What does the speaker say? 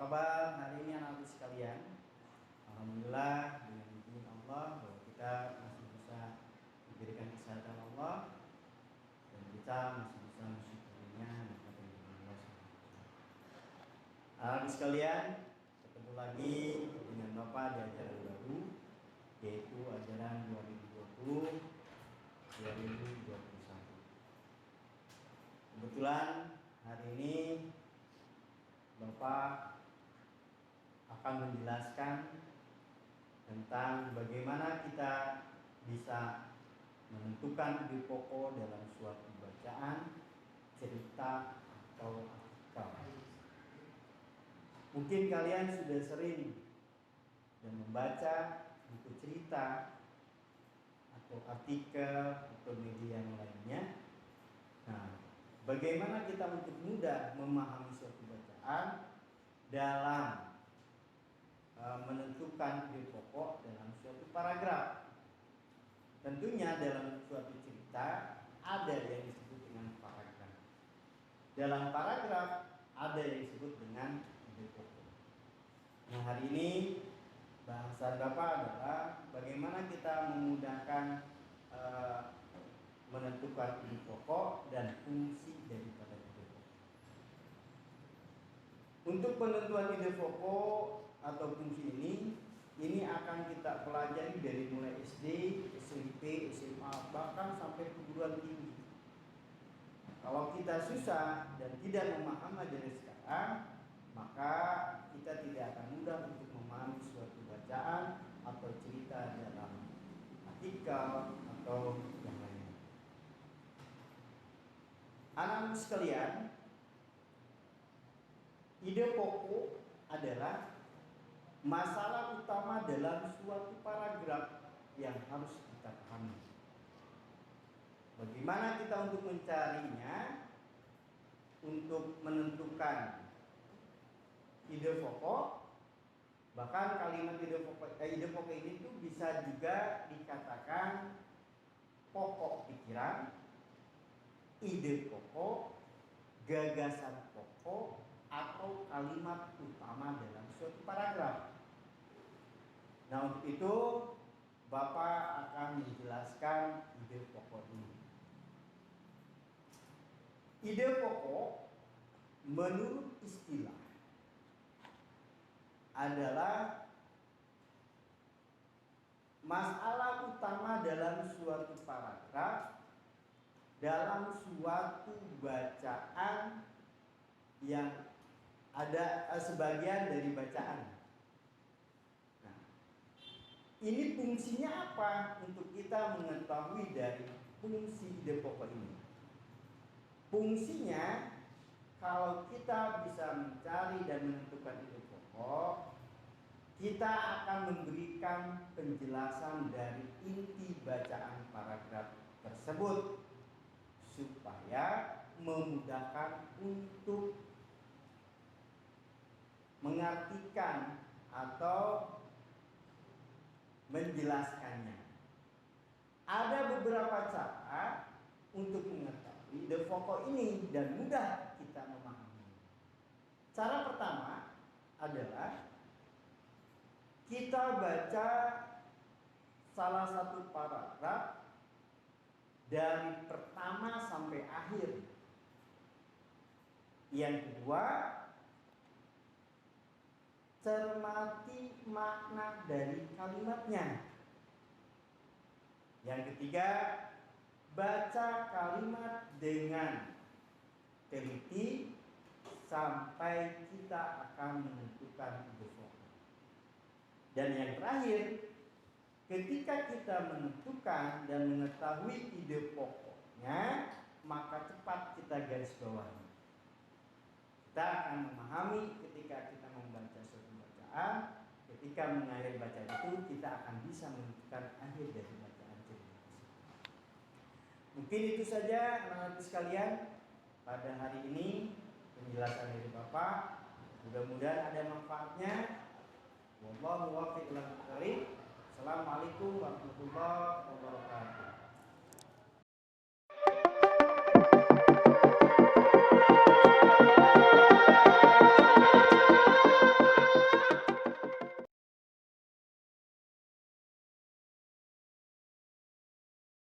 kabar hari ini anak-anak sekalian? Alhamdulillah dengan izin Allah bahwa kita masih bisa diberikan kesehatan Allah dan kita masih bisa mensyukurinya nikmat dari Allah SWT. Anak-anak sekalian, ketemu lagi dengan Bapak di ajaran baru, yaitu ajaran 2020-2021. Kebetulan hari ini Bapak akan menjelaskan tentang bagaimana kita bisa menentukan ide pokok dalam suatu bacaan, cerita, atau artikel. Mungkin kalian sudah sering dan membaca buku cerita atau artikel atau media yang lainnya. Nah, bagaimana kita untuk mudah memahami suatu bacaan dalam menentukan ide pokok dalam suatu paragraf. Tentunya dalam suatu cerita ada yang disebut dengan paragraf. Dalam paragraf ada yang disebut dengan ide pokok. Nah, hari ini bahasan Bapak adalah bagaimana kita memudahkan menentukan ide pokok dan fungsi daripada ide pokok. Untuk penentuan ide pokok atau fungsi ini akan kita pelajari dari mulai SD, SMP, SMA, bahkan sampai perguruan tinggi. Kalau kita susah dan tidak memahami dari sekarang, maka kita tidak akan mudah untuk memahami suatu bacaan atau cerita dalam artikel atau yang lainnya. Anak-anak sekalian, ide pokok adalah masalah utama dalam suatu paragraf yang harus kita pahami. Bagaimana kita untuk mencarinya, untuk menentukan ide pokok, bahkan kalimat ide pokok ini tuh bisa juga dikatakan pokok pikiran, ide pokok, gagasan pokok, atau kalimat utama dalam suatu paragraf. Nah, untuk itu Bapak akan menjelaskan ide pokok ini. Ide pokok menurut istilah adalah masalah utama dalam suatu paragraf, dalam suatu bacaan yang ada sebagian dari bacaan. Nah, ini fungsinya apa untuk kita mengetahui dari fungsi ide pokok ini? Fungsinya, kalau kita bisa mencari dan menentukan ide pokok, kita akan memberikan penjelasan dari inti bacaan paragraf tersebut supaya memudahkan untuk mengartikan atau menjelaskannya. Ada beberapa cara untuk mengetahui ide pokok ini dan mudah kita memahami. Cara pertama adalah kita baca salah satu paragraf dari pertama sampai akhir. Yang kedua, cermati makna dari kalimatnya. Yang ketiga, baca kalimat dengan teliti sampai kita akan menentukan ide pokok. Dan yang terakhir, ketika kita menentukan dan mengetahui ide pokoknya, maka cepat kita garis bawahi. Kita akan memahami ketika kita membaca suatu bacaan, ketika mengakhiri bacaan itu kita akan bisa menentukan akhir dari bacaan cerita tersebut. Mungkin itu saja anak-anak sekalian pada hari ini penjelasan dari Bapak. Mudah-mudahan ada manfaatnya. Wallahu muwaffiq ila aqwamit thoriq. Assalamualaikum warahmatullahi wabarakatuh.